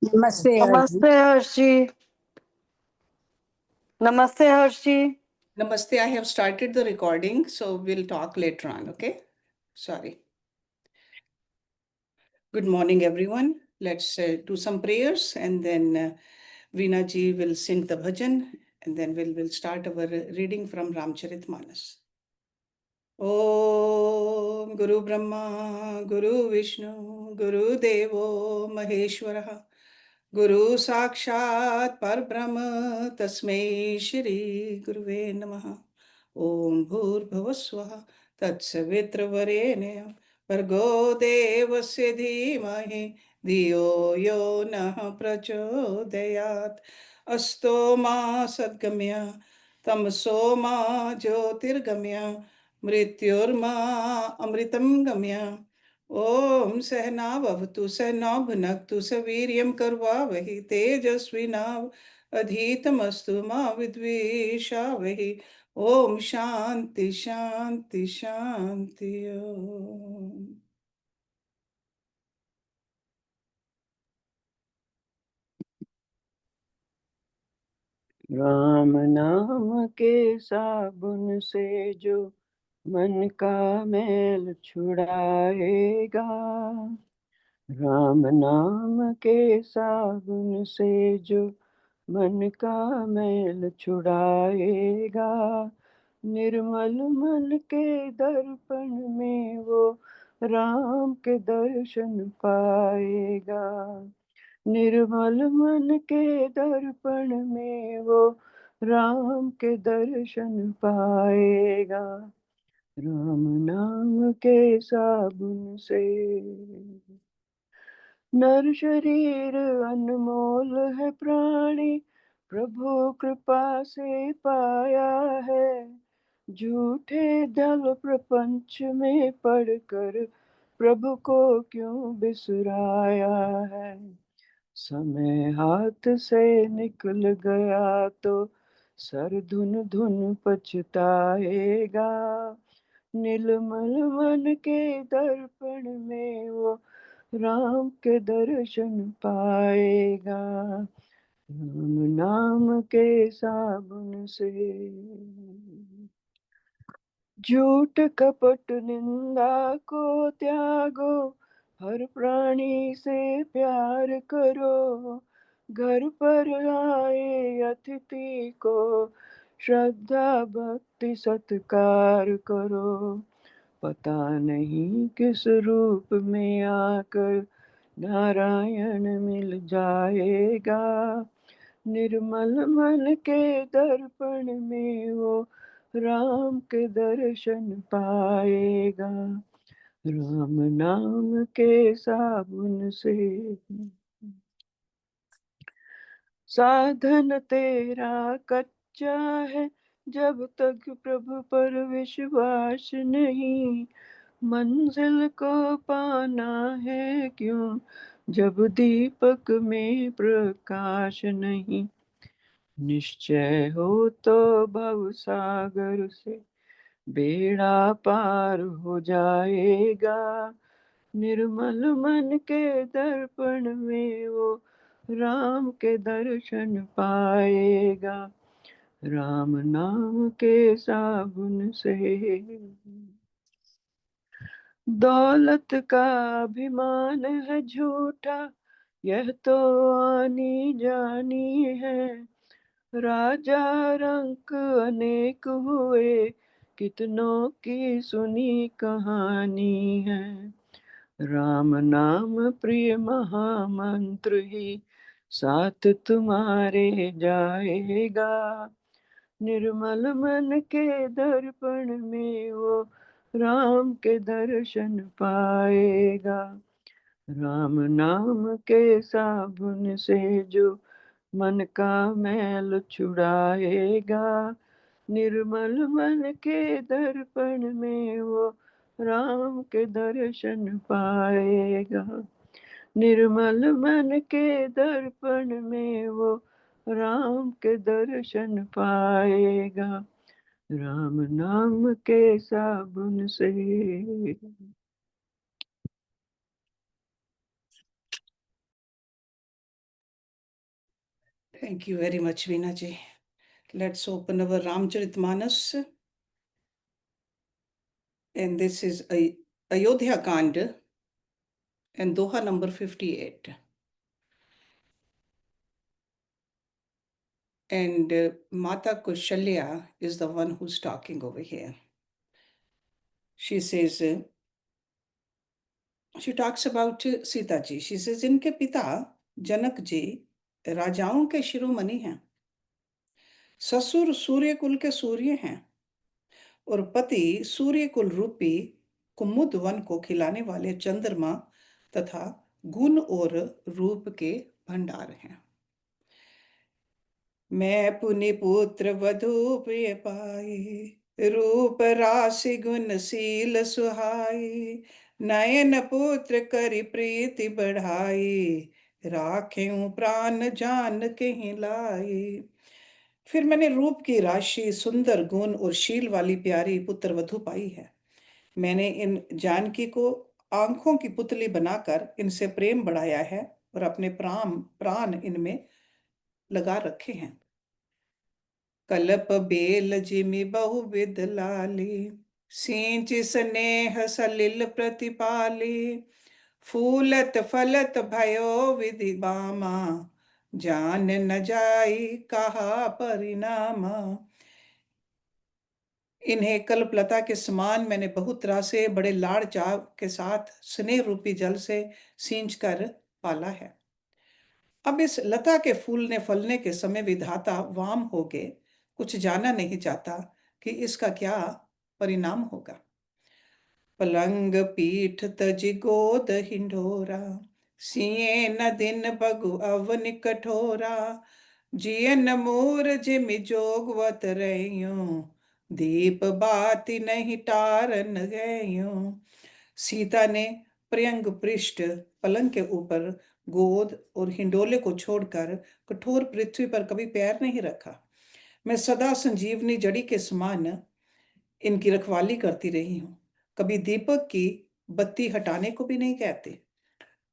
नमस्ते हर्षी। नमस्ते हर्षी। नमस्ते Harshi. Namaste. I have started the recording, so we'll talk later on. Okay. Sorry. Good morning, everyone. Let's do some prayers, and then Veena ji will sing the bhajan, and then we'll start our reading from Ramcharitmanas. Om Guru Brahma, Guru Vishnu, Guru Devo Maheshwara, Guru Sakshat Parbrahma, Tasmai Shri Guruve Namaha. Om Bhurbhuvaswaha Tatsavitravarenyam Bhargo Devasya Dhimahi Dhiyo Yo Nah Prachodayat Asto Ma Sadgamya Tamso Ma Jyotirgamya Mrityurma Amritam Gamya ओम सहनावतु सहनौ भुनक्तु सवीर्यं कर्वावहि तेजस्विनाव अधीतमस्तु मा विद्विषावहि ओम शांति शांति शांति ओम। राम नाम के साबुन से जो मन का मैल छुड़ाएगा, राम नाम के साबुन से जो मन का मैल छुड़ाएगा, निर्मल मन के दर्पण में वो राम के दर्शन पाएगा। निर्मल मन के दर्पण में वो राम के दर्शन पाएगा, राम नाम के साबुन से। नर शरीर अनमोल है प्राणी, प्रभु कृपा से पाया है। झूठे दल प्रपंच में पढ़कर प्रभु को क्यों बिसराया है। समय हाथ से निकल गया तो सर धुन धुन पछताएगा। निर्मल मन के दर्पण में वो राम के दर्शन पाएगा, राम नाम के साबुन से। झूठ कपट निंदा को त्यागो, हर प्राणी से प्यार करो। घर पर आए अतिथि को श्रद्धा भक्ति सत्कार करो। पता नहीं किस रूप में आकर नारायण मिल जाएगा। निर्मल मन के दर्पण में वो राम के दर्शन पाएगा, राम नाम के साबुन से। साधन तेरा कच्चा है, जब तक प्रभु पर विश्वास नहीं। मंजिल को पाना है क्यों, जब दीपक में प्रकाश नहीं। निश्चय हो तो भव सागर से बेड़ा पार हो जाएगा। निर्मल मन के दर्पण में वो राम के दर्शन पाएगा, राम नाम के साबुन से। दौलत का अभिमान है झूठा, यह तो आनी जानी है। राजा रंक अनेक हुए, कितनों की सुनी कहानी है। राम नाम प्रिय महामंत्र ही साथ तुम्हारे जाएगा। निर्मल मन के दर्पण में वो राम के दर्शन पाएगा, राम नाम के साबुन से जो मन का मैल छुड़ाएगा। निर्मल मन के दर्पण में वो राम के दर्शन पाएगा। निर्मल मन के दर्पण में वो राम के दर्शन पाएगा, राम नाम के साबुन से। Thank you very much, Veena ji. Let's open our Ramcharitmanas. And this is Ayodhya Kand and Doha number 58. And Mata Kushalya is the one who's talking over here. She says, she talks about Sita ji. She says, इनके पिता जनक जी राजाओं के शिरोमणि हैं, ससुर सूर्य कुल के सूर्य हैं और पति सूर्य कुल रूपी कुमुद वन को खिलाने वाले चंद्रमा तथा गुण और रूप के भंडार हैं। मैं पुनि पुत्र वधु प्रिय पाई, रूप राशि गुण शील सुहाई, नयन पुत्र करि प्रीति बढ़ाई, राखें प्राण जान कहीं लाई। फिर मैंने रूप की राशि, सुंदर गुण और शील वाली प्यारी पुत्र वधु पाई है। मैंने इन जानकी को आंखों की पुतली बनाकर इनसे प्रेम बढ़ाया है और अपने प्राण इनमें लगा रखे हैं। कलप बेल जिमि बहुविध लाली, सींच स्नेह सलिल प्रतिपाली, फूलत फलत भयो विधि बामा, जान न जाई कहा परिणामा। इन्हें कल्पलता के समान मैंने बहुत तरह से बड़े लाड़ चाव के साथ स्नेह रूपी जल से सींच कर पाला है। अब इस लता के फूलने फलने के समय विधाता वाम हो गए, कुछ जाना नहीं चाहता कि इसका क्या परिणाम होगा। पलंग पीठ तज गोद हिंडोरा, सिए न दिन बगु अवन कठोरा, जियन मूर जिमि जोगवत रहियो, दीप बाती नहीं टारन गयो। सीता ने प्रियंग पृष्ठ पलंग के ऊपर गोद और हिंडोले को छोड़कर कठोर पृथ्वी पर कभी पैर नहीं रखा। मैं सदा संजीवनी जड़ी के समान इनकी रखवाली करती रही हूँ, कभी दीपक की बत्ती हटाने को भी नहीं कहते।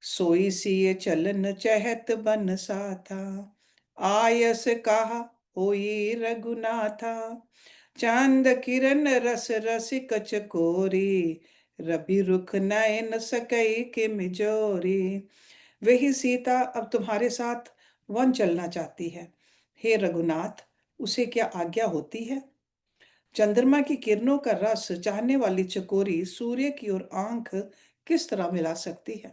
सोई सिए चलन चहत बन सा था, आयस कहा होई रघुनाथा, चांद किरण रस रसिक चकोरी, रवि रुख नयन सकई के मिजोरी। वही सीता अब तुम्हारे साथ वन चलना चाहती है। हे रघुनाथ, उसे क्या आज्ञा होती है? चंद्रमा की किरणों का रस चाहने वाली चकोरी सूर्य की ओर आंख किस तरह मिला सकती है?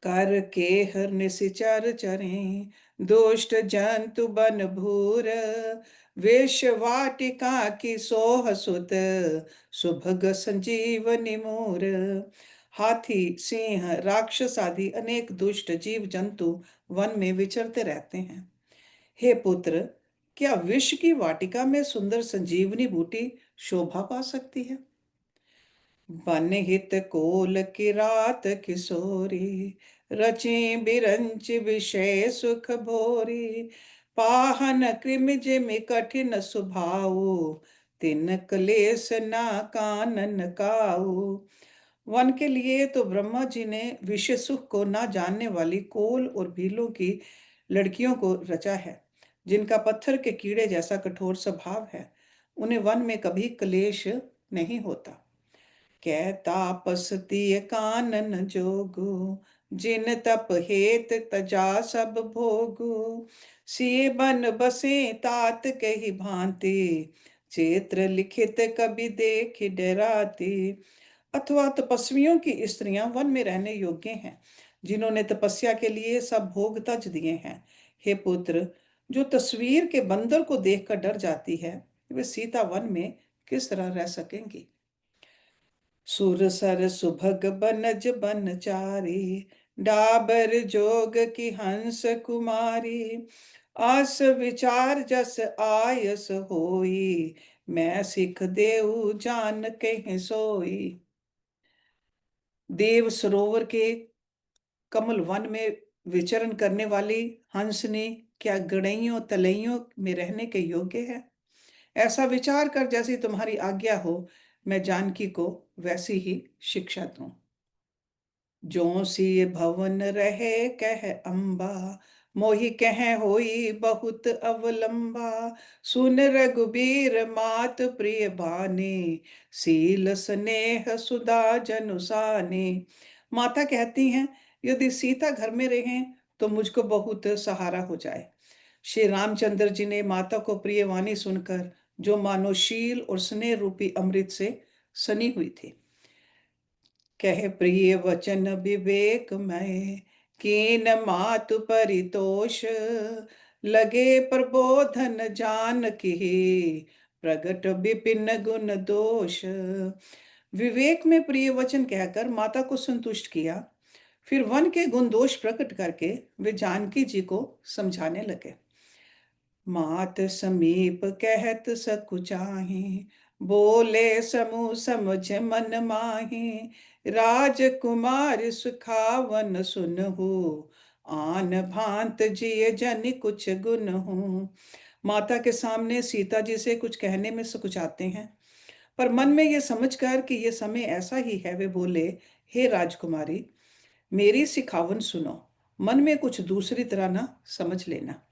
कर के हर निशिचर चरें, दुष्ट जंतु बन भूर, वेश वाटिका की सोह सुत, सुभग संजीवनी मूर। हाथी, सिंह, राक्षस आदि अनेक दुष्ट जीव जंतु वन में विचरते रहते हैं। हे पुत्र, क्या विष की वाटिका में सुंदर संजीवनी बूटी शोभा पा सकती है? बन हित कोल की रात किशोरी, रची बिरंच विषय सुख भोरी, पाहन कृमि जिमि कठिन सुभाऊ, तिन क्लेश ना कानन काऊ। वन के लिए तो ब्रह्मा जी ने विषय सुख को ना जानने वाली कोल और भीलों की लड़कियों को रचा है, जिनका पत्थर के कीड़े जैसा कठोर स्वभाव है। उन्हें वन में कभी क्लेश नहीं होता। कै तापस तिय कानन जोगु, जिन तप हेत तजा सब भोगु, सिय बन बसे तात कही भांति, चित्र लिखित कभी देख डराती। अथवा तपस्वियों की स्त्रियां वन में रहने योग्य हैं, जिन्होंने तपस्या के लिए सब भोग तज दिए हैं। हे पुत्र, जो तस्वीर के बंदर को देखकर डर जाती है, वे सीता वन में किस तरह रह सकेंगी? सुर सर सुभग बनज बनचारी, डाबर जोग की हंस कुमारी, आस विचार जस आयस होई, मैं सिख देऊ जान कहीं सोई। देव सरोवर के कमल वन में विचरण करने वाली हंसनी क्या गड़ैयों तलैयों में रहने के योग्य है? ऐसा विचार कर जैसी तुम्हारी आज्ञा हो, मैं जानकी को वैसी ही शिक्षा दूं। जो सी भवन रहे कह अंबा, मोहि कह होई बहुत अवलंबा, सुन रघुबीर मात प्रिय बानी, सील स्नेह सुधा जनुसानी। माता कहती हैं, यदि सीता घर में रहें तो मुझको बहुत सहारा हो जाए। श्री रामचंद्र जी ने माता को प्रिय वाणी सुनकर, जो मानो शील और स्नेह रूपी अमृत से सनी हुई थी, कह प्रिय वचन विवेक में, कीन मातु परितोष, लगे प्रबोधन जान की, प्रगट विपिन गुण दोष। विवेक में प्रिय वचन कहकर माता को संतुष्ट किया। फिर वन के गुण दोष प्रकट करके वे जानकी जी को समझाने लगे। मात समीप कहत सकुचाहि, बोले समूह समझ मन माहि, राजकुमार सुखावन सुनहु, आन भांत जिय जन कुछ गुनहु। माता के सामने सीता जी से कुछ कहने में सकुचाते हैं, पर मन में ये समझकर कि ये समय ऐसा ही है, वे बोले, हे राजकुमारी, मेरी सिखावन सुनो, मन में कुछ दूसरी तरह ना समझ लेना।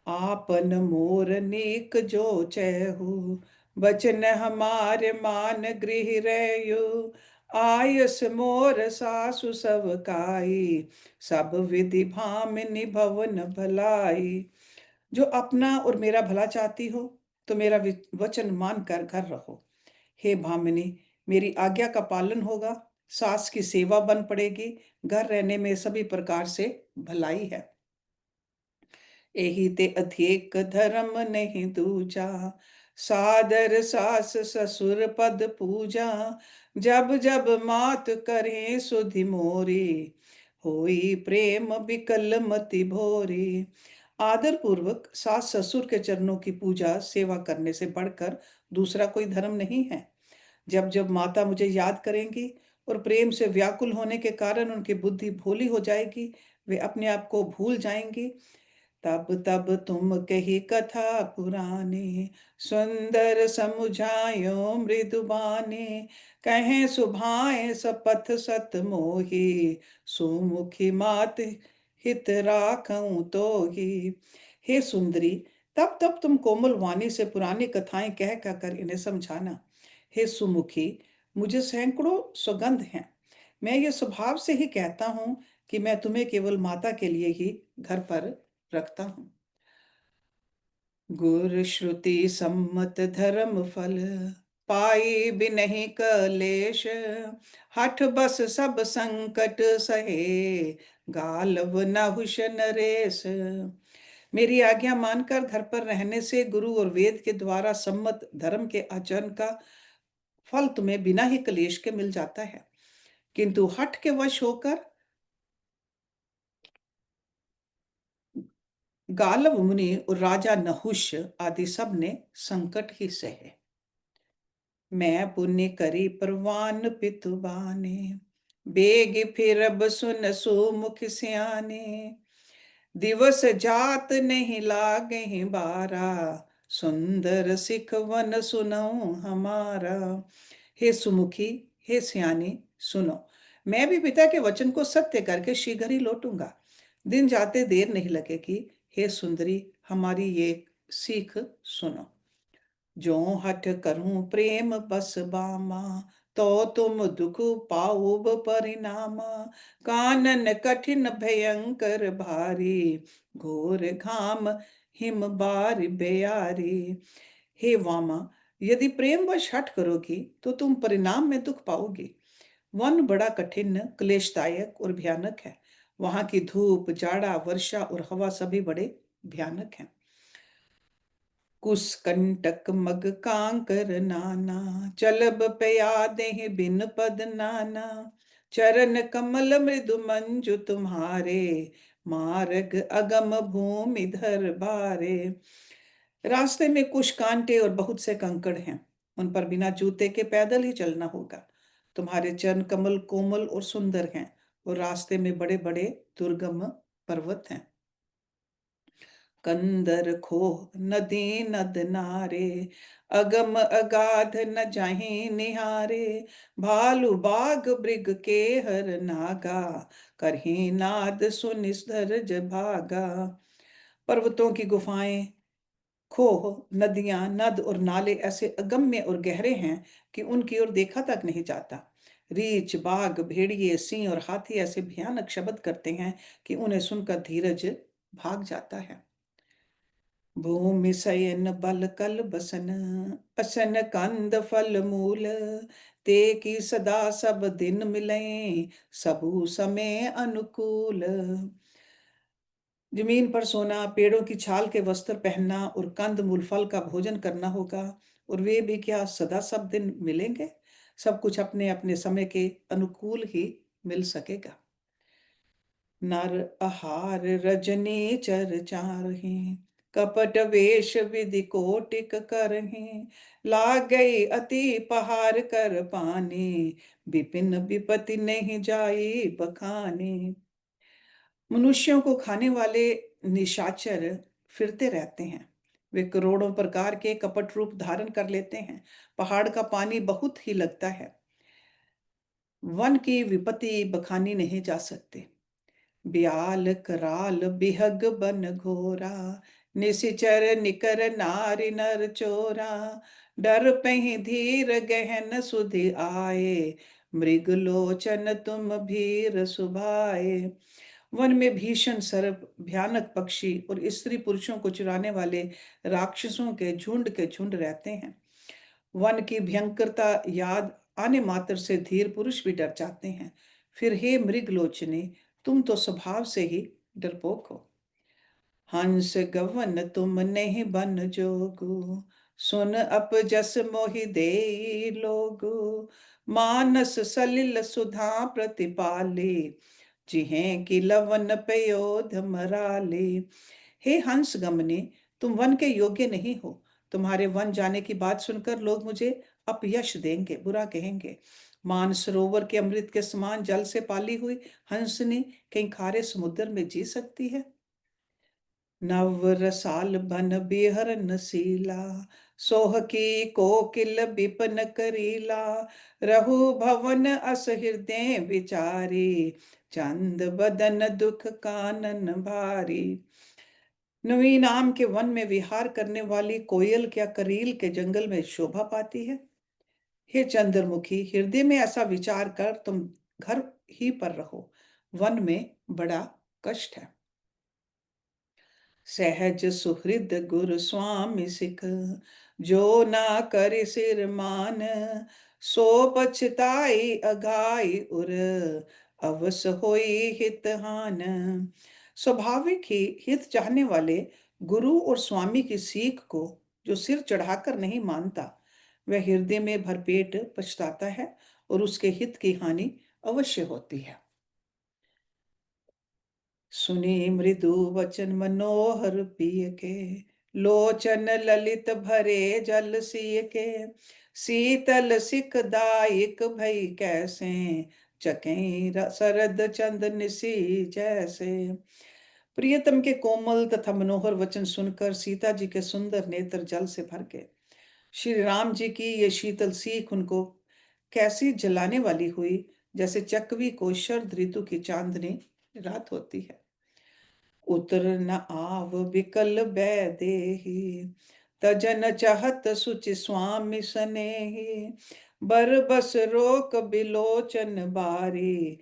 आपन मोर नीक जो चहु, बचन हमारे मान गृह रह्यो, आयस मोर सासु सब काई, सब विधि भामिनी भवन भलाई। जो अपना और मेरा भला चाहती हो तो मेरा वचन मान कर घर रहो। हे भामिनी, मेरी आज्ञा का पालन होगा, सास की सेवा बन पड़ेगी, घर रहने में सभी प्रकार से भलाई है। एही ते अधिक धर्म नहीं दूजा, सादर सास ससुर पद पूजा, जब जब मात करे सुधि मोरी, होई प्रेम विकल मति भोरी। आदर पूर्वक सास ससुर के चरणों की पूजा सेवा करने से बढ़कर दूसरा कोई धर्म नहीं है। जब जब माता मुझे याद करेंगी और प्रेम से व्याकुल होने के कारण उनकी बुद्धि भोली हो जाएगी, वे अपने आप को भूल जाएंगी, तब तब तुम कही कथा पुरानी, सुंदर समुझायो मृदु बानी, कहें सुभाए सपथ सत मोही, सुमुखी मात हित राखूं तो ही। हे सुंदरी, तब तब तुम कोमल वाणी से पुरानी कथाएं कह कर इन्हें समझाना। हे सुमुखी, मुझे सैकड़ों सौगंध हैं, मैं ये स्वभाव से ही कहता हूँ कि मैं तुम्हें केवल माता के लिए ही घर पर रखता हूँ। गुर श्रुति सम्मत धर्म फल, पाई बिनहि कलेश, हठ बस सब संकट सहे, गालव नहुष नरेश। मेरी आज्ञा मानकर घर पर रहने से गुरु और वेद के द्वारा सम्मत धर्म के आचरण का फल तुम्हें बिना ही कलेश के मिल जाता है, किंतु हठ के वश होकर गालव मुनि और राजा नहुष आदि सब ने संकट ही सहे। मैं पुण्य करी परवान पितु बाने, बेग फिरब सुन सुमुख सियाने, दिवस जात नहीं लागे बारा, सुंदर सिख वन सुनऊं हमारा। हे सुमुखी, हे सियानी, सुनो, मैं भी पिता के वचन को सत्य करके शीघ्र ही लौटूंगा, दिन जाते देर नहीं लगेगी। हे सुंदरी, हमारी ये सीख सुनो। जो हठ करूं प्रेम बस बामा, तो तुम दुख पाओब परिणामा, कानन कठिन भयंकर भारी, घोर घाम हिम बार बेयारी। हे वामा, यदि प्रेम वश हठ करोगी तो तुम परिणाम में दुख पाओगी। वन बड़ा कठिन, क्लेशदायक और भयानक है। वहां की धूप, जाड़ा, वर्षा और हवा सभी बड़े भयानक हैं। कुसकंटक मग कांकर नाना, चलब प्यादे बिन पद नाना, चरण कमल मृदु मंजु तुम्हारे, मार्ग अगम भूमि धर बारे। रास्ते में कुछ कांटे और बहुत से कंकड़ हैं, उन पर बिना जूते के पैदल ही चलना होगा। तुम्हारे चरण कमल कोमल और सुंदर हैं, और रास्ते में बड़े बड़े दुर्गम पर्वत हैं। कंदर खोह नदी नद नारे, अगम अगाध न जाहि निहारे। भालु बाग मृग के हर नागा, करही नाद सुनिस्धर भागा। पर्वतों की गुफाएं, खोह, नदियां, नद और नाले ऐसे अगम्य और गहरे हैं कि उनकी ओर देखा तक नहीं जाता। रीछ, बाघ, भेड़िए, सिंह और हाथी ऐसे भयानक शब्द करते हैं कि उन्हें सुनकर धीरज भाग जाता है। भूमि शयन बल कल बसन, असन कंद फल मूल। ते की सदा सब दिन मिले, सबू समय अनुकूल। जमीन पर सोना, पेड़ों की छाल के वस्त्र पहनना और कंद मूल फल का भोजन करना होगा, और वे भी क्या सदा सब दिन मिलेंगे? सब कुछ अपने अपने समय के अनुकूल ही मिल सकेगा। नर आहार रजनी चर चारही, कपट वेश विधि कोटिक करही। लाग गई अति पहार कर पानी, विपिन विपति नहीं जाई बखानी। मनुष्यों को खाने वाले निशाचर फिरते रहते हैं। वे करोड़ों प्रकार के कपट रूप धारण कर लेते हैं। पहाड़ का पानी बहुत ही लगता है। वन की विपत्ति बखानी नहीं जा सकती। ब्याल कराल बिहग बन घोरा, निशिचर निकर नारी नर चोरा। डर पहि धीर गहन सुधि आए, मृग लोचन तुम भीर सुभाए। वन में भीषण सर्प, भयानक पक्षी और स्त्री पुरुषों को चुराने वाले राक्षसों के झुंड रहते हैं। वन की भयंकरता याद आने मात्र से धीर पुरुष भी डर जाते हैं। फिर हे मृगलोचने, तुम तो स्वभाव से ही डरपोक हो। हंस गवन तुम नहीं बन जोगु, सुन अपजस मोहि देई लोगु। मानस सलिल सुधा प्रतिपाले, जिहें कि लवन पयोध मराले। हे हंस गमने, तुम वन के योग्य नहीं हो। तुम्हारे वन जाने की बात सुनकर लोग मुझे अपयश देंगे, बुरा कहेंगे। मानसरोवर के अमृत के समान जल से पाली हुई हंसनी कहीं खारे समुद्र में जी सकती है? नव रसाल बन बिहरन सीला, सोह की कोकिल बिपन करीला। रहु भवन अस हृदय विचारी, चंद बदन दुख कानन भारी। नवीन आम के वन में विहार करने वाली कोयल क्या करील के जंगल में शोभा पाती है? हे चंद्रमुखी, हृदय में ऐसा विचार कर तुम घर ही पर रहो। वन में बड़ा कष्ट है। सहज सुहृद गुरु स्वामी सिख, जो ना करे सिर मान। सो पछताई अघाई उर, अवस होई हित हान। स्वाभाविक ही हित चाहने वाले गुरु और स्वामी की सीख को जो सिर चढ़ाकर नहीं मानता, वह हृदय में भरपेट पछताता है और उसके हित की हानि अवश्य होती है। सुनी मृदु वचन मनोहर पिय के, लोचन ललित भरे जल सिय के। शीतल सिख दायक भई कैसे, चकई शरद चंद निसी जैसे। प्रियतम के कोमल तथा मनोहर वचन सुनकर सीता जी के सुंदर नेत्र जल से भर गए। श्री राम जी की ये शीतल सीख उनको कैसी जलाने वाली हुई, जैसे चकवी को शरद ऋतु की चांदनी रात होती है। उतर न आव विकल बैदेही, तजन चाहत सुचि स्वामी सनेही। बर बस रोक बिलोचन बारी,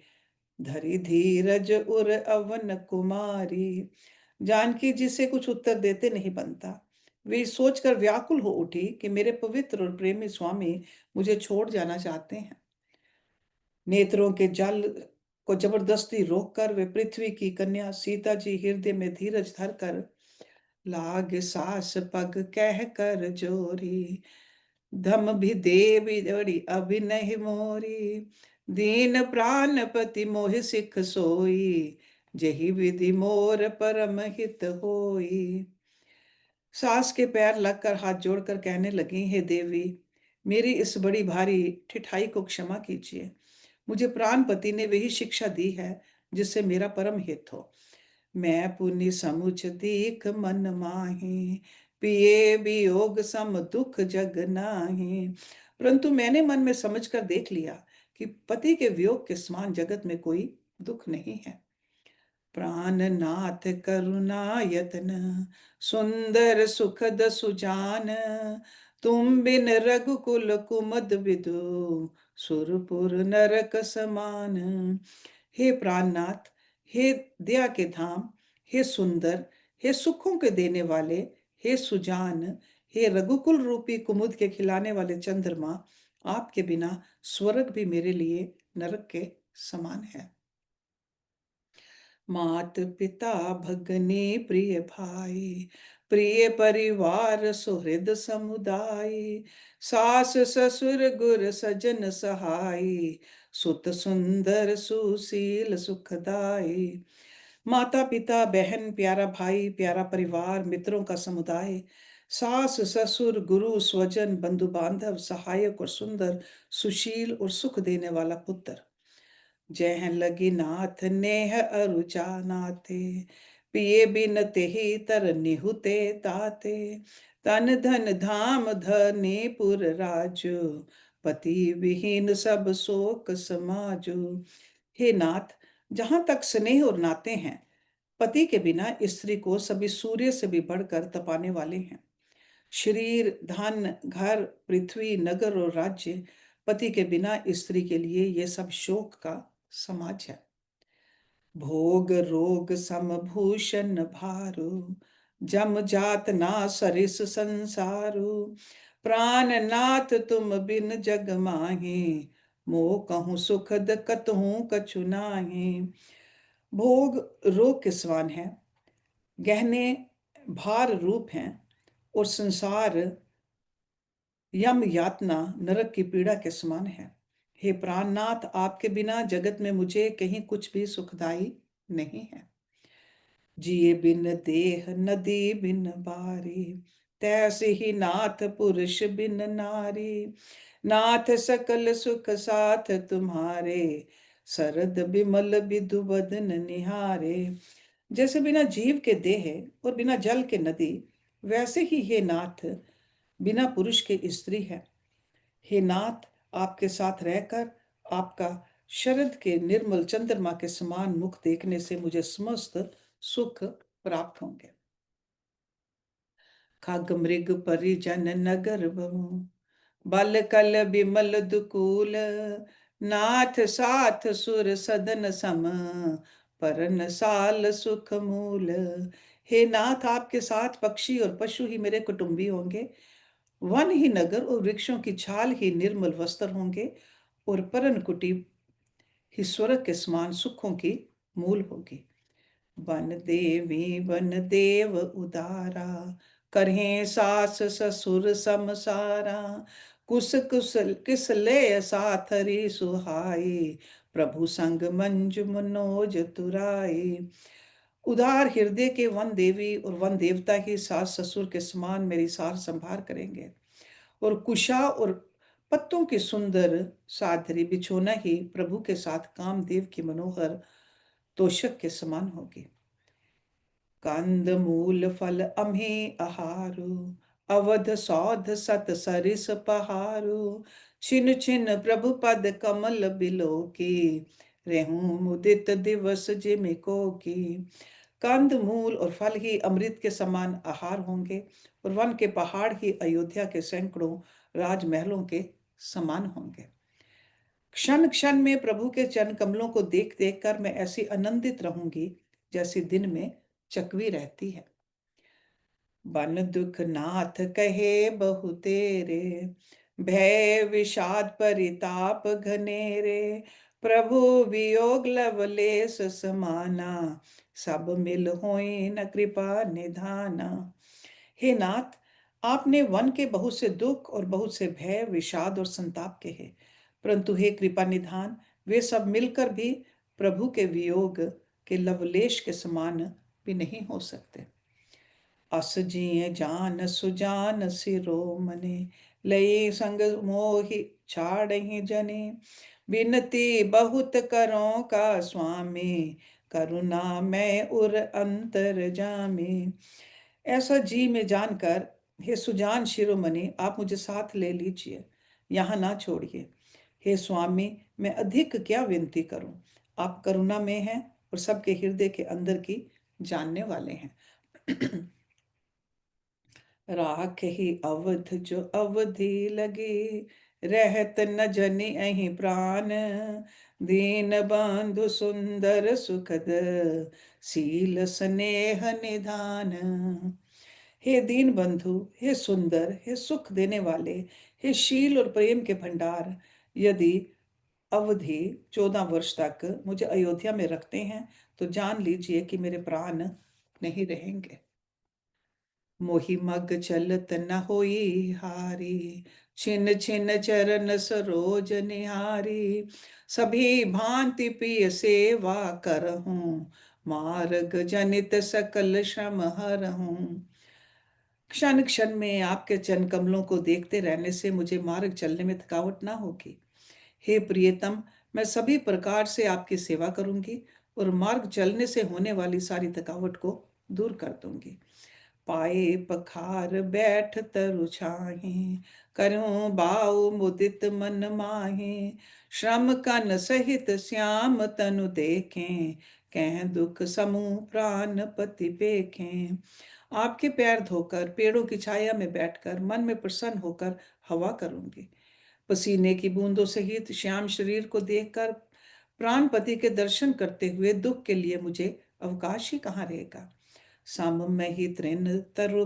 धरि धीरज उर अवन कुमारी। जानकी जी से कुछ उत्तर देते नहीं बनता। वे सोचकर व्याकुल हो उठी कि मेरे पवित्र और प्रेमी स्वामी मुझे छोड़ जाना चाहते हैं। नेत्रों के जल को जबरदस्ती रोककर वे पृथ्वी की कन्या सीता जी हृदय में धीरज धरकर, लाग सास पग कह कर जोरी, धम भी देवी दड़ी अभी नहीं मोरी। दीन प्राणपति मोहि सिख सोई, जही विधि मोर परम हित होई। सास के पैर लगकर हाथ जोड़कर कहने लगी, हे देवी, मेरी इस बड़ी भारी ठिठाई को क्षमा कीजिए। मुझे प्राणपति ने वही शिक्षा दी है जिससे मेरा परम हित हो। मैं पुनि समुझ दीख मन माही, पिए वियोग सम दुख जग नाही। परंतु मैंने मन में समझकर देख लिया कि पति के वियोग के समान जगत में कोई दुख नहीं है। प्राणनाथ करुणा यतन, सुंदर सुखद सुजान, तुम बिन रघुकुल कुमद विदु, सुरपुर नरक समान। हे प्राणनाथ, हे दया के धाम, हे सुंदर, हे सुखों के देने वाले, हे सुजान, हे रघुकुल रूपी कुमुद के खिलाने वाले चंद्रमा, आपके बिना स्वर्ग भी मेरे लिए नरक के समान है। मात पिता भगनी प्रिय भाई, प्रिय परिवार सुहृद समुदाय, सास ससुर गुर सजन सहाय, सुत सुंदर सुशील सुखदाई। माता पिता बहन प्यारा भाई प्यारा परिवार मित्रों का समुदाय, सास ससुर गुरु स्वजन बंधु बांधव सहायक और सुंदर सुशील और सुख देने वाला पुत्र। जह लगी नाथ नेह अरु जानाते, पिए बिन तेहि तर निहुते ताते, तन धन धाम धनी पुर राजु, पति विहीन सब शोक समाजु। हे नाथ, जहां तक स्नेह और नाते हैं, पति के बिना स्त्री को सभी सूर्य से भी बढ़कर तपाने वाले हैं। शरीर धन घर पृथ्वी नगर और राज्य, पति के बिना स्त्री के लिए ये सब शोक का समाज है। भोग रोग सम भूषण भारु, जम जात ना सरिस संसारु, प्राण नाथ तुम बिन जग माही, मोह कहूँ सुखद कतहूँ कछु नाही। भोग रोग के समान है, गहने भार रूप हैं, और संसार यम यातना नरक की पीड़ा के समान है। हे प्राणनाथ, आपके बिना जगत में मुझे कहीं कुछ भी सुखदाई नहीं है। जिए बिन देह नदी बिन बारी, तैसे ही नाथ पुरुष बिन नारी, नाथ सकल सुख साथ तुम्हारे, सरद बिमल बिधु बदन निहारे। जैसे बिना जीव के देह और बिना जल के नदी, वैसे ही हे नाथ बिना पुरुष के स्त्री है। हे नाथ, आपके साथ रहकर आपका शरद के निर्मल चंद्रमा के समान मुख देखने से मुझे समस्त सुख प्राप्त होंगे। खग मृग परिजन नगर बहु, बल कल बिमल दुकूल, नाथ साथ सुर सदन सम, परन साल सुख मूल। हे नाथ, आपके साथ पक्षी और पशु ही मेरे कुटुंबी होंगे, वन ही नगर और वृक्षों की छाल ही निर्मल वस्त्र होंगे, और परन कुटी ही स्वर्ग के समान सुखों की मूल होगी। वन देवी वन देव उदारा, करें सास ससुर समसारा, कुस कुस किस ले साथरी सुहाई, प्रभु संग मंजु मनोज तुराई। उदार हृदय के वन देवी और वन देवता ही सास ससुर के समान मेरी सार संभार करेंगे, और कुशा और पत्तों की सुंदर सादरी बिछोना ही प्रभु के साथ कामदेव की मनोहर तोषक के समान होगी। कंद मूल फल अम्हे आहारु, अवध सौध सत सरिस पहारु, छिन छिन प्रभु पद कमल बिलो की, रेहूं मुदित दिवस जिमिको की। कंद मूल और फल ही अमृत के समान आहार होंगे, और वन के पहाड़ ही अयोध्या के सैकड़ों राजमहलों के समान होंगे। क्षण क्षण में प्रभु के चरण कमलों को देख देख कर मैं ऐसी आनंदित रहूंगी जैसे दिन में चकवी रहती है। बन दुख नाथ कहे बहु तेरे, भय विषाद परिताप घनेरे, प्रभु वियोग लवलेस समाना, सब मिल होई न कृपा निधाना। हे नाथ, आपने वन के बहुत से दुख और बहुत से भय विषाद और संताप कहे, परंतु हे कृपा निधान, वे सब मिलकर भी प्रभु के वियोग के लवलेश के समान भी नहीं हो सकते। अस जिय जान सुजान सिरोमणि, लय संग मोहि छाड़हि जने, बिनती बहुत करो का स्वामी, करुणा मैं उर अंतर जामी। ऐसा जी में जानकर, हे सुजान शिरोमणि, आप मुझे साथ ले लीजिए, यहाँ ना छोड़िए। हे स्वामी, मैं अधिक क्या विनती करूं। आप करुणा में हैं और सबके हृदय के अंदर की जानने वाले हैं। राख ही अवध जो अवधि लगी, रहत न जनि अहि प्राण। दीन बंधु सुंदर सुखद, सील स्नेह निधान। हे दीन बंधु, हे सुंदर, हे सुख देने वाले, हे शील और प्रेम के भंडार, यदि अवधि 14 वर्ष तक मुझे अयोध्या में रखते हैं तो जान लीजिए कि मेरे प्राण नहीं रहेंगे। मोहि मग चलत न होई हारी, छिन छिन चरण सरोज निहारी। सभी भांति प्रिय सेवा करहूं, मार्ग जनित सकल श्रम हरहूं। क्षण क्षण में आपके चरण कमलों को देखते रहने से मुझे मार्ग चलने में थकावट ना होगी। हे प्रियतम, मैं सभी प्रकार से आपकी सेवा करूंगी और मार्ग चलने से होने वाली सारी थकावट को दूर कर दूंगी। पाए पखार बैठ तरु छाहि, करूं बाऊ मुदित मन माहि। श्रम कन सहित श्याम तनु देखें, कह दुख समूह प्राण पति पेखें। आपके पैर धोकर पेड़ों की छाया में बैठकर मन में प्रसन्न होकर हवा करूंगी। पसीने की बूंदों सहित श्याम शरीर को देखकर प्राणपति के दर्शन करते हुए दुख के लिए मुझे अवकाश ही कहाँ रहेगा। सम मही तृण तरु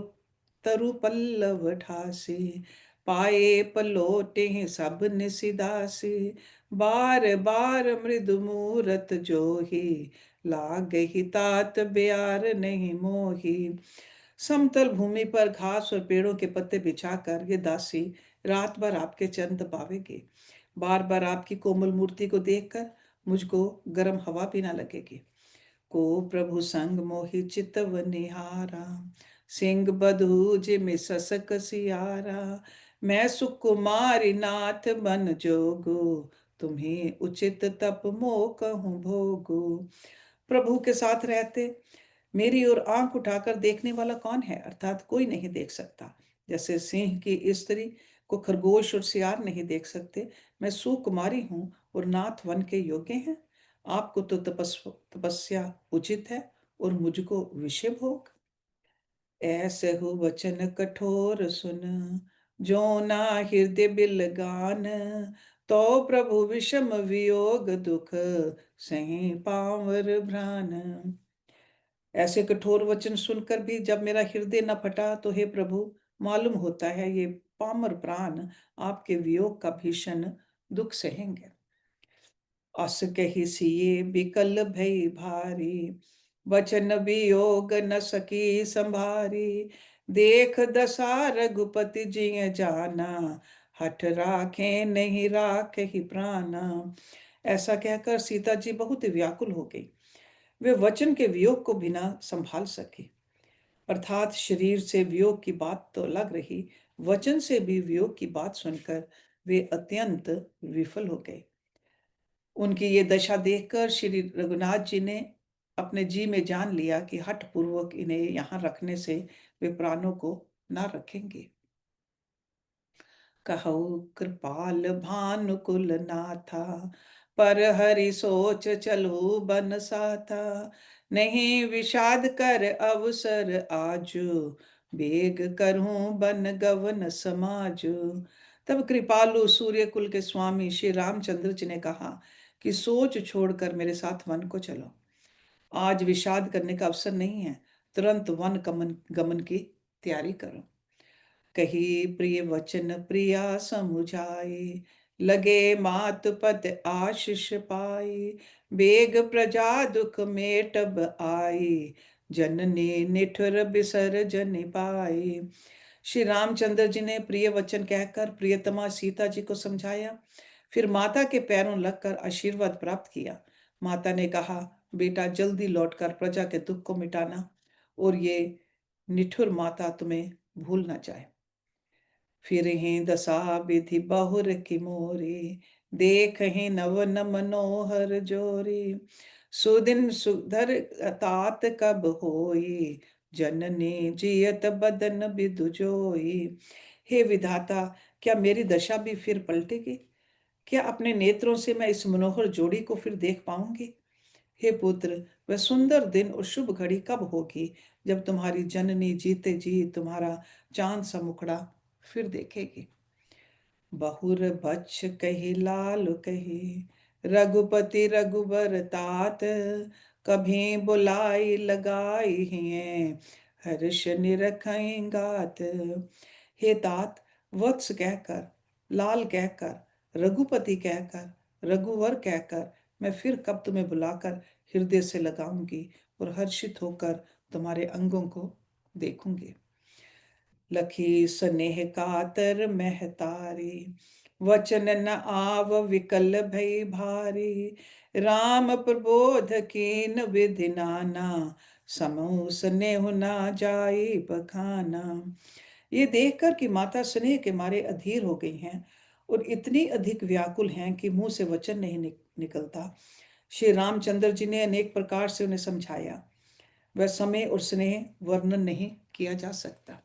तरु पल्लव ठासी, पाए पलोटे सब निसिदासी। बार बार मृदु मूरत जोही, लाग ही तात ब्यार नहीं मोही। समतल भूमि पर घास और पेड़ों के पत्ते बिछाकर ये दासी रात भर आपके चरण दबावेगी। बार बार आपकी कोमल मूर्ति को देखकर मुझको गर्म हवा भी ना लगेगी। को प्रभु संग मोहि चितव निहारा, सिंह बधू जिमि ससक सियारा। मैं सुकुमारी नाथ बन जोगु, तुम्ही उचित तप मोह कहूँ भोगु। प्रभु के साथ रहते मेरी ओर आंख उठाकर देखने वाला कौन है, अर्थात कोई नहीं देख सकता। जैसे सिंह की स्त्री को खरगोश और सियार नहीं देख सकते, मैं सुकुमारी हूं और नाथ वन के योग्य हैं। आपको तो तपस्या उचित है और मुझको विषय भोग। ऐसे हो वचन कठोर सुन, जो ना हृदय बिलगान। तो प्रभु विषम वियोग दुख, सही पावर भ्रान। ऐसे कठोर वचन सुनकर भी जब मेरा हृदय न फटा तो हे प्रभु, मालूम होता है ये पामर प्राण आपके वियोग का भीषण दुख सहेंगे। अस कहि सिए बिकल भई भारी, वचन वियोग न सकी संभारी। देख दशा रघुपति जिय जाना, हठ राखे नहीं राख ही प्राणा। ऐसा कहकर सीता जी बहुत व्याकुल हो गई। वे वचन के वियोग को बिना संभाल सके। अर्थात शरीर से वियोग की बात तो लग रही, वचन से भी वियोग की बात सुनकर वे अत्यंत विफल हो गए। उनकी ये दशा देखकर श्री रघुनाथ जी ने अपने जी में जान लिया कि हठ पूर्वक इन्हें यहाँ रखने से वे प्राणों को ना रखेंगे। कहु कृपाल भानुकुल नाथा, पर हरि सोच चलहु बन साथा। नहीं विषाद कर अवसर आजु, बेग करहूं बन गवन समाजु। तब कृपालु सूर्य कुल के स्वामी श्री रामचंद्र जी ने कहा कि सोच छोड़कर मेरे साथ वन को चलो। आज विषाद करने का अवसर नहीं है, तुरंत वन गमन गमन की तैयारी करो। कही प्रिय वचन प्रिया समुझाए, लगे मात पत आशीष पाई। बेग प्रजा दुख मेटब आई, जननी निठुर बिसर जन पाई। श्री रामचंद्र जी ने प्रिय वचन कहकर प्रियतमा सीता जी को समझाया, फिर माता के पैरों लगकर आशीर्वाद प्राप्त किया। माता ने कहा, बेटा जल्दी लौटकर प्रजा के दुख को मिटाना और ये निठुर माता तुम्हें भूल न जाए। फिर ही दशा विधि बहुर की मोरी, देख ही नवन मनोहर जोरी। सुदिन सुधर तात कब होई, जननी जियत बदन बिधु जोई। हे विधाता, क्या मेरी दशा भी फिर पलटेगी? क्या अपने नेत्रों से मैं इस मनोहर जोड़ी को फिर देख पाऊंगी? हे पुत्र, वह सुंदर दिन और शुभ घड़ी कब होगी जब तुम्हारी जननी जीते जी तुम्हारा चांद सा मुखड़ा फिर देखेगी? बहुर बछ कही लाल कही, रघुपति रघुबर तात, कभी बुलाई लगाई हिये, हर्ष निरखई गात। हे तात, वत्स कहकर, लाल कहकर, रघुपति कहकर, रघुवर कहकर मैं फिर कब तुम्हें बुलाकर हृदय से लगाऊंगी और हर्षित होकर तुम्हारे अंगों को देखूंगी। लखी स्नेह कातर महतारी, वचन न आव विकल भई भारी, राम प्रबोध कीन विधि नाना, समूह स्नेह ना जाई बखाना। ये देखकर कि माता स्नेह के मारे अधीर हो गई हैं और इतनी अधिक व्याकुल हैं कि मुंह से वचन नहीं निकलता, श्री रामचंद्र जी ने अनेक प्रकार से उन्हें समझाया। वह समय और स्नेह वर्णन नहीं किया जा सकता।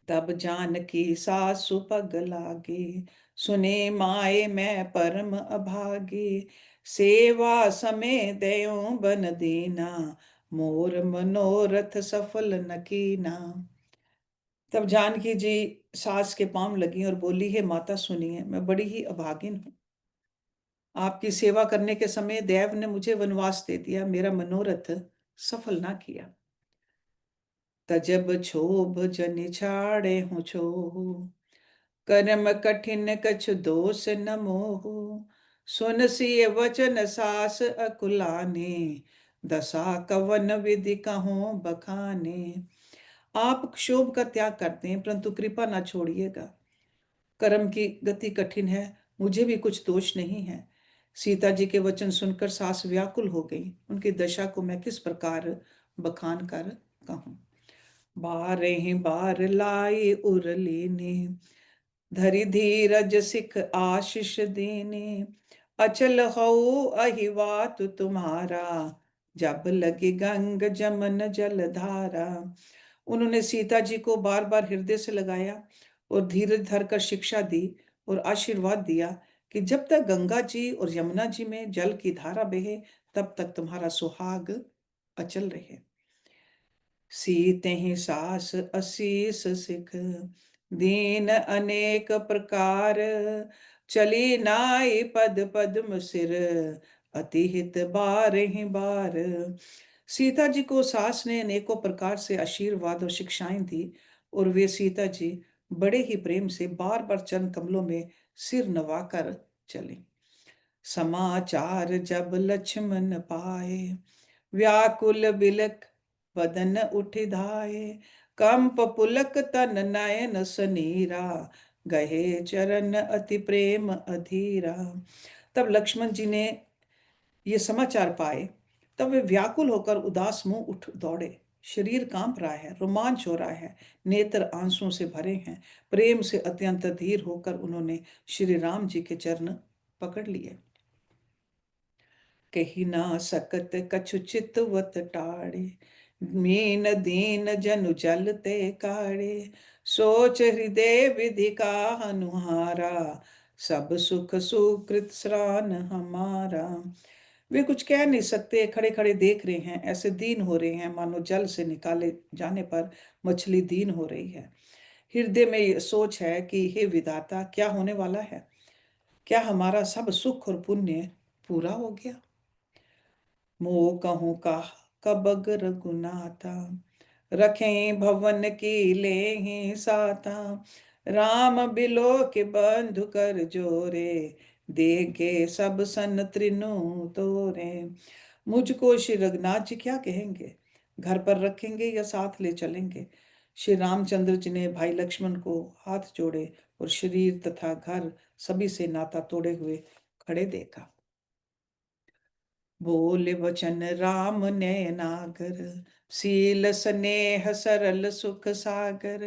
तब जानकी सासु पग लागे, सुने माए मैं परम अभागी, सेवा समय दयो बन दीना, मोर मनोरथ सफल न कीना। तब जानकी जी सास के पांव लगी और बोली, है माता सुनिए, मैं बड़ी ही अभागिन हूँ। आपकी सेवा करने के समय देव ने मुझे वनवास दे दिया, मेरा मनोरथ सफल ना किया। तजब छोभ जन छाड़े हूँ छोहु, कर्म कठिन कछु दोष न मोहु, सुन सिय वचन सास अकुलाने, दशा कवन विधि कहूँ बखाने। आप क्षोभ का त्याग करते हैं परंतु कृपा ना छोड़िएगा। कर्म की गति कठिन है, मुझे भी कुछ दोष नहीं है। सीता जी के वचन सुनकर सास व्याकुल हो गई, उनकी दशा को मैं किस प्रकार बखान कर कहूँ। बारे ही बार लाई उरलीने, धरि धीरज सिख आशीष दीने, अचल हो अहिवात तुम्हारा, जब लगी गंग जमन जल धारा। उन्होंने सीता जी को बार बार हृदय से लगाया और धीरज धरकर शिक्षा दी और आशीर्वाद दिया कि जब तक गंगा जी और यमुना जी में जल की धारा बहे तब तक तुम्हारा सुहाग अचल रहे। सीते ही सास असीस सिख, दीन अनेक प्रकार, चली नाई पद पद्म सिर, अति हित बार ही बार। सीता जी को सास ने अनेकों प्रकार से आशीर्वाद और शिक्षाएं दी और वे सीता जी बड़े ही प्रेम से बार बार चरण कमलों में सिर नवाकर चले। समाचार जब लक्ष्मण पाए, व्याकुल बिलक बदन उठ धाये, कंप पुलक तन नयन सनीरा, गहे चरण अति प्रेम अधीरा। तब लक्ष्मण जी ने ये समाचार पाए, तब वे व्याकुल होकर उदास मुंह उठ दौड़े। शरीर कांप रहा है, रोमांच हो रहा है, नेत्र आंसुओं से भरे हैं। प्रेम से अत्यंत धीर होकर उन्होंने श्री राम जी के चरण पकड़ लिए। कही ना सकत कछु चितवत टाड़े, मीन दीन जनु जलते काड़े, सोच हृदय विधि का अनुहारा, सब सुख सुकृत श्रान हमारा। वे कुछ कह नहीं सकते, खड़े खड़े देख रहे हैं, ऐसे दीन हो रहे हैं मानो जल से निकाले जाने पर मछली दीन हो रही है। हृदय में ये सोच है कि हे विधाता, क्या होने वाला है? क्या हमारा सब सुख और पुण्य पूरा हो गया? मोह कहूँ का कबग रघुनाथा, रखें भवन की ले साथा, राम बिलो के बंधु कर जोरे, देखे सब सन त्रिनु तोरे। मुझको श्री रघुनाथ जी क्या कहेंगे? घर पर रखेंगे या साथ ले चलेंगे? श्री रामचंद्र जी ने भाई लक्ष्मण को हाथ जोड़े और शरीर तथा घर सभी से नाता तोड़े हुए खड़े देखा। बोले वचन राम नयनागर, सील स्नेह सरल सुख सागर,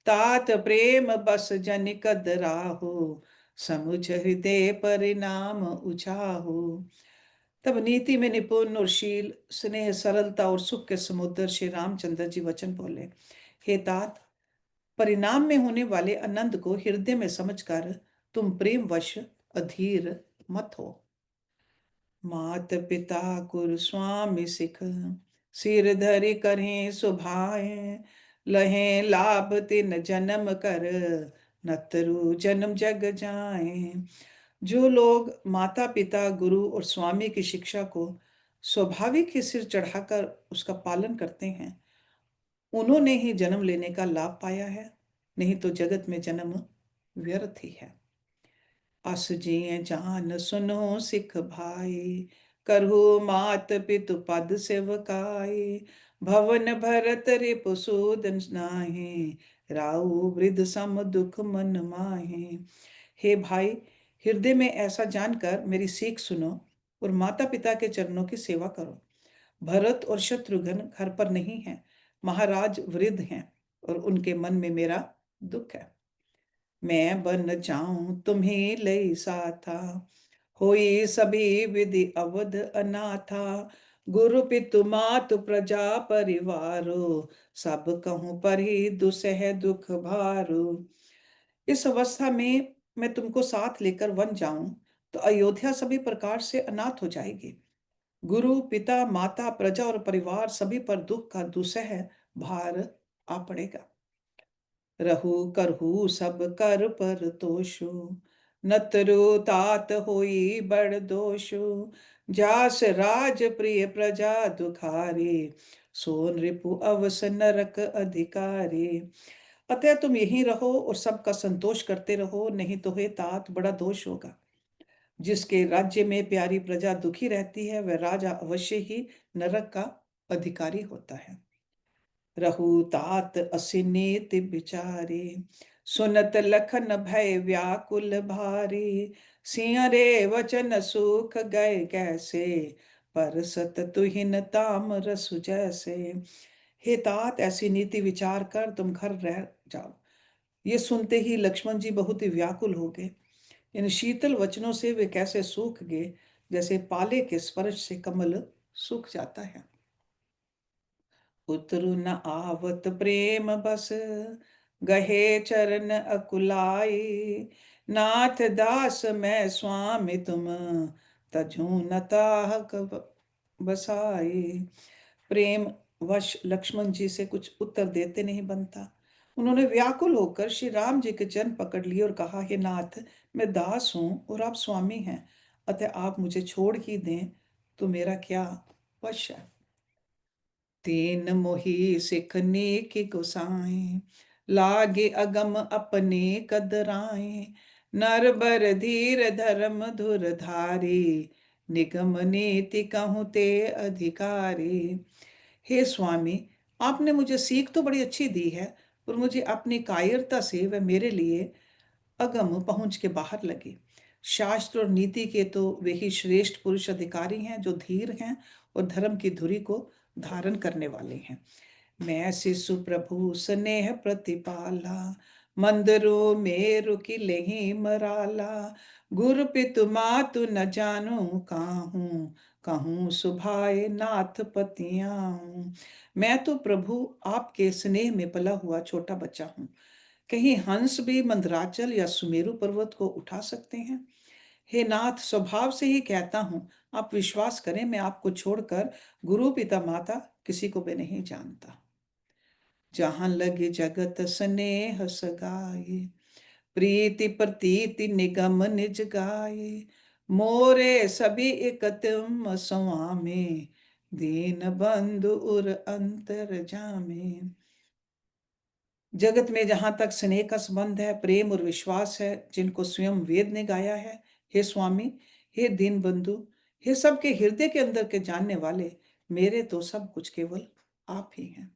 तात प्रेम बस जन कद राहु, समुझ हृदय परिणाम उचाहु। तब नीति में निपुण और शील, स्नेह, सरलता और सुख के समुद्र श्री रामचंद्र जी वचन बोले, हे तात, परिणाम में होने वाले आनंद को हृदय में समझकर तुम प्रेम वश अधीर मत हो। मात पिता गुरु स्वामी सिख, सिर धरि करें सुभाए, लहें लाभ तिन जन्म कर, नतरु जन्म जग जाए। जो लोग माता पिता गुरु और स्वामी की शिक्षा को स्वाभाविक ही सिर चढ़ाकर उसका पालन करते हैं, उन्होंने ही जन्म लेने का लाभ पाया है, नहीं तो जगत में जन्म व्यर्थ ही है। अस जिय जान सुनो सिख भाई, करहु मात पितु पद सेवकाई, भवन भरत रिपुसूदन नाहि, राउ वृद्ध सम दुख मन माहि। हे भाई, हृदय में ऐसा जानकर मेरी सीख सुनो और माता पिता के चरणों की सेवा करो। भरत और शत्रुघ्न घर पर नहीं हैं, महाराज वृद्ध हैं और उनके मन में मेरा दुख है। मैं बन जाऊं तुम्हें लई साथा, होई सभी विधि अवध अनाथा, गुरु पितु मातु प्रजा परिवारो, सब कहूं पर ही दुसह दुख भारो। इस अवस्था में मैं तुमको साथ लेकर वन जाऊं तो अयोध्या सभी प्रकार से अनाथ हो जाएगी। गुरु पिता माता प्रजा और परिवार सभी पर दुख का दुसह भार आ पड़ेगा। रहु करहु सब कर पर तोषु, नतरु तात होई बड़ दोषु, जास राज प्रिय प्रजा दुखारी, सोन रिपु अवस नरक अधिकारी। अतः तुम यहीं रहो और सबका संतोष करते रहो, नहीं तो हे तात बड़ा दोष होगा। जिसके राज्य में प्यारी प्रजा दुखी रहती है, वह राजा अवश्य ही नरक का अधिकारी होता है। रहु तात असिनीति विचारी, सुनत लखन भय व्याकुल भारी, सिंह रे वचन सूख गए कैसे, परसत तुहिन ताम रसु जैसे। हे तात, ऐसी नीति विचार कर तुम घर रह जाओ। ये सुनते ही लक्ष्मण जी बहुत ही व्याकुल हो गए। इन शीतल वचनों से वे कैसे सूख गए, जैसे पाले के स्पर्श से कमल सूख जाता है। उतरु न आवत प्रेम बस, गहे चरण अकुलाई, नाथ दास मैं स्वामी तुम, तजू न ताहक बसाई। प्रेम वश लक्ष्मण जी से कुछ उत्तर देते नहीं बनता। उन्होंने व्याकुल होकर श्री राम जी के चरण पकड़ लिए और कहा, हे नाथ, मैं दास हूं और आप स्वामी हैं, अतः आप मुझे छोड़ ही दें तो मेरा क्या वश है। तीन मोही सिखने के गोसाई, लागे अगम अपने कदराए, नर बर धीर धर्म धुर धारी, निगम नीति कहूँ ते अधिकारी। हे स्वामी, आपने मुझे सीख तो बड़ी अच्छी दी है, पर मुझे अपनी कायरता से वह मेरे लिए अगम पहुंच के बाहर लगे। शास्त्र और नीति के तो वे ही श्रेष्ठ पुरुष अधिकारी हैं जो धीर हैं और धर्म की धुरी को धारण करने वाले हैं। मैं शिशु प्रभु स्नेह प्रतिपाला, मंदिरों में रुकी लेही मराला, गुरु पितु मातु न जानू काहूं, कहूं सुभाए नाथ पतियाऊं। मैं तो प्रभु आपके स्नेह में पला हुआ छोटा बच्चा हूँ। कहीं हंस भी मंदराचल या सुमेरु पर्वत को उठा सकते हैं? हे नाथ, स्वभाव से ही कहता हूँ, आप विश्वास करें, मैं आपको छोड़कर गुरु पिता माता किसी को भी नहीं जानता। जहां लगे जगत स्नेह सगाए, प्रीति प्रतीति निगम निज गाए, मोरे सभी एक तुम स्वामी, दीन बंधु उर अंतर जामे। जगत में जहां तक स्नेह का संबंध है, प्रेम और विश्वास है, जिनको स्वयं वेद ने गाया है, हे स्वामी, हे दीन बंधु, हे सबके हृदय के अंदर के जानने वाले, मेरे तो सब कुछ केवल आप ही हैं।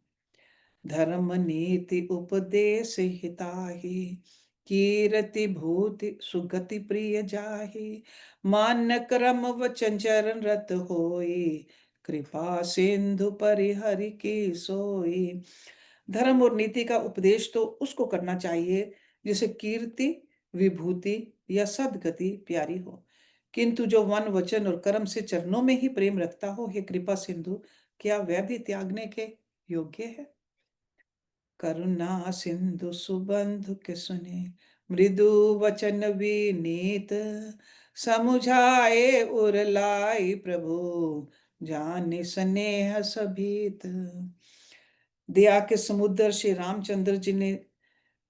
धर्म नीति उपदेश हिताहि, कीरति भूति सुगति प्रिय जाहि, मान क्रम वचन चरण रत होई, कृपा सिंधु परिहरि की सोई। धर्म और नीति का उपदेश तो उसको करना चाहिए जिसे कीर्ति, विभूति या सदगति प्यारी हो। किंतु जो मन, वचन और कर्म से चरणों में ही प्रेम रखता हो, हे कृपा सिंधु, क्या वह भी त्यागने के योग्य है? करुणा सिंधु सुबंधु के सुने, मृदु वचन विनीत, समुझाए उर लाई प्रभु, जाने स्नेह सभीत। दया के समुद्र श्री रामचंद्र जी ने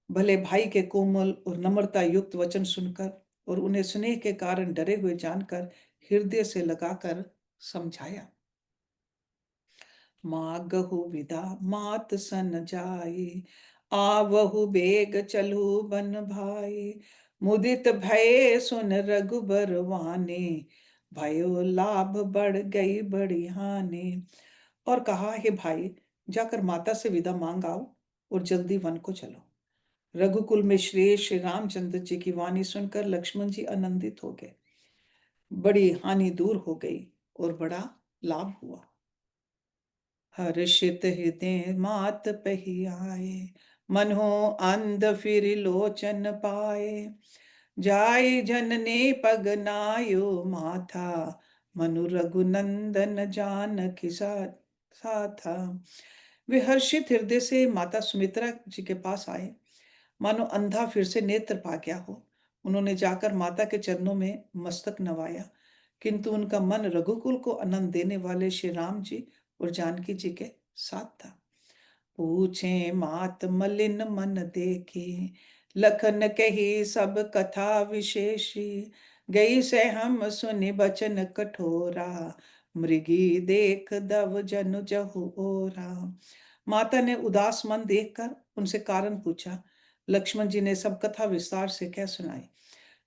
भले भाई के कोमल और नम्रता युक्त वचन सुनकर और उन्हें स्नेह के कारण डरे हुए जानकर हृदय से लगाकर समझाया। मागहु विदा मात सन जाई, आवहु बेग चलू बन भाई, मुदित भये सुन रघुबर वाने, भयो लाभ बढ़ गई बड़ी हानि। और कहा, हे भाई, जाकर माता से विदा मांग आओ और जल्दी वन को चलो। रघुकुल में श्रेष्ठ श्री रामचंद्र जी की वाणी सुनकर लक्ष्मण जी आनंदित हो गए। बड़ी हानि दूर हो गई और बड़ा लाभ हुआ। हर्षित हृदय मात पही आए, मनो अंध फिर लोचन पाए, जाय जननी पग नायो माथा, मनु रघुनंदन जानकी साथा। वे हर्षित हृदय से माता सुमित्रा जी के पास आए, मानो अंधा फिर से नेत्र पा गया हो। उन्होंने जाकर माता के चरणों में मस्तक नवाया, किंतु उनका मन रघुकुल को आनंद देने वाले श्री राम जी और जानकी जी के साथ था। पूछे मात मलिन मन देखी, लखन कही सब कथा विशेषी, गई से हम सुनि बचन कठोरा, मृगी देख दव जनु जहु ओरा। माता ने उदास मन देखकर उनसे कारण पूछा। लक्ष्मण जी ने सब कथा विस्तार से कह सुनाई।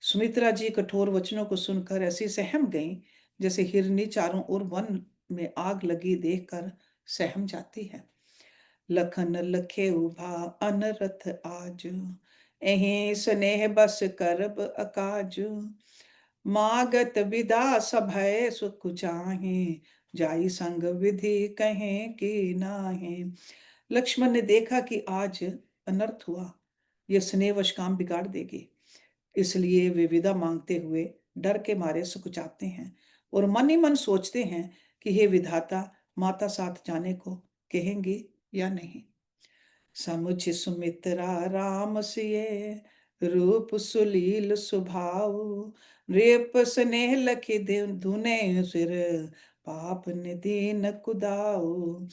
सुमित्रा जी कठोर वचनों को सुनकर ऐसी सहम गईं जैसे हिरनी चारों ओर वन में आग लगी देखकर सहम जाती है। लखन लखे उभा अनरथ आजु, एहि स्नेह बस करब अकाजु, मागत विदा सभय सुख चाहे, जाई संग विधि कहे कि नाहे। लक्ष्मण ने देखा कि आज अनर्थ हुआ, यह स्नेहवश काम बिगाड़ देगी, इसलिए वे विदा मांगते हुए डर के मारे सुकुचाते हैं और मन ही मन सोचते हैं कि हे विधाता, माता साथ जाने को कहेंगी या नहीं। समुझ सुमित्रा राम सिए, रूप सुलील सुभाव, नृप स्नेह लखि धुने सिर, पाप निधि न कुदाऊ।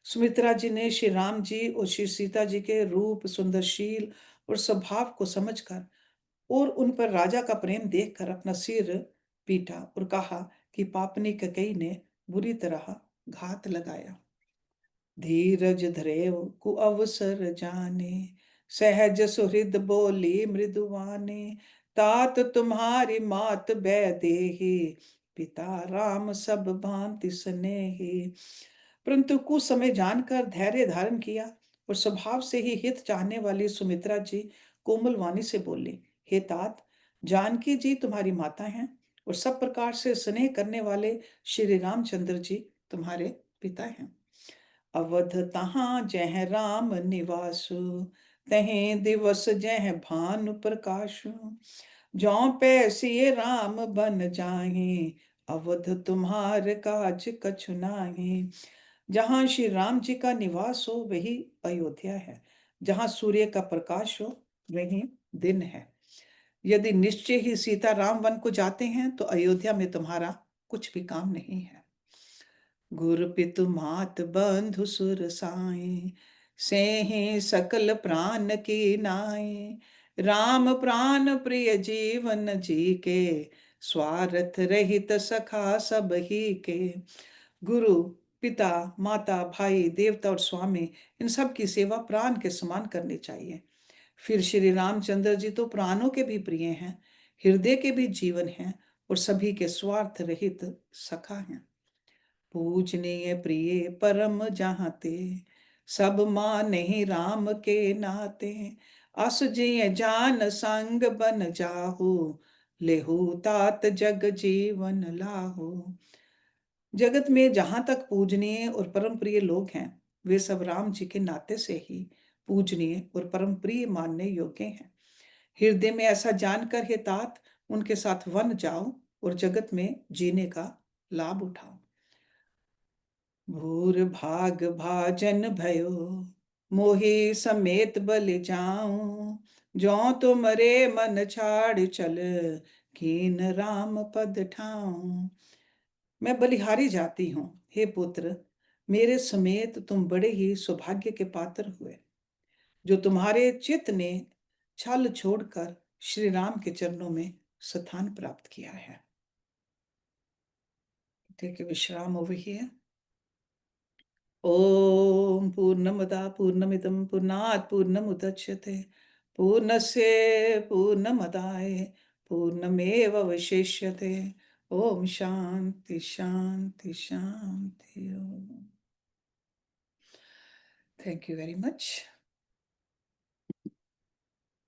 सुमित्रा जी ने श्री राम जी और श्री सीता जी के रूप, सुंदरशील और स्वभाव को समझकर और उन पर राजा का प्रेम देखकर अपना सिर पीटा और कहा कि पापनी ककई ने बुरी तरह घात लगाया। धीरज धरे कु अवसर जाने, सहज सुहृद बोली मृदुवाने, तात तुम्हारी मात बैदेही, पिता राम सब भांति स्नेही। परंतु कुछ समय जानकर धैर्य धारण किया और स्वभाव से ही हित चाहने वाली सुमित्रा जी कोमल वाणी से बोली, हे तात, जानकी जी तुम्हारी माता हैं और सब प्रकार से स्नेह करने वाले श्री रामचंद्र जी तुम्हारे पिता हैं। अवध तहाँ जह राम निवासु, तहें दिवस जह भानु प्रकाशु, जौ पैसिए राम बन जाहि, अवध तुम्हार काज कछु नाही। जहाँ श्री राम जी का निवास हो वही अयोध्या है, जहाँ सूर्य का प्रकाश हो वही दिन है। यदि निश्चय ही सीता राम वन को जाते हैं तो अयोध्या में तुम्हारा कुछ भी काम नहीं है। गुरु पितु मात बंधु सुर साई, सेहि सकल प्राण की नाई, राम प्राण प्रिय जीवन जी के, स्वार्थ रहित सखा सब ही के। गुरु, पिता, माता, भाई, देवता और स्वामी, इन सब की सेवा प्राण के समान करनी चाहिए। फिर श्री रामचंद्र जी तो प्राणों के भी प्रिय हैं, हृदय के भी जीवन हैं और सभी के स्वार्थ रहित सखा हैं। पूजनीय प्रिय परम जहाते, सब मान ही राम के नाते, अस जिय जान संग बन जाहु, लेहु तात जग जीवन लाहु। जगत में जहां तक पूजनीय और परम प्रिय लोग हैं वे सब राम जी के नाते से ही पूजनीय और परम प्रिय मानने योग्य हैं। हृदय में ऐसा जानकर हे तात उनके साथ वन जाओ और जगत में जीने का लाभ उठाओ। भूर भाग भाजन भयो, मोहि समेत बलि जाऊं। ज्यों तो मरे मन छाड़ चल, कीन राम पद ठाऊं। मैं बलिहारी जाती हूँ, हे पुत्र, मेरे समेत तुम बड़े ही सौभाग्य के पात्र हुए, जो तुम्हारे चित्त ने छल छोड़कर श्री राम के चरणों में स्थान प्राप्त किया है। Take a विश्राम over here. ॐ पूर्णमदः पूर्णमिदं पूर्णात् पूर्णमुदच्यते पूर्णस्य पूर्णमदाय पूर्णमेवावशिष्यते। ॐ शान्ति शान्ति शान्ति। Thank you very much.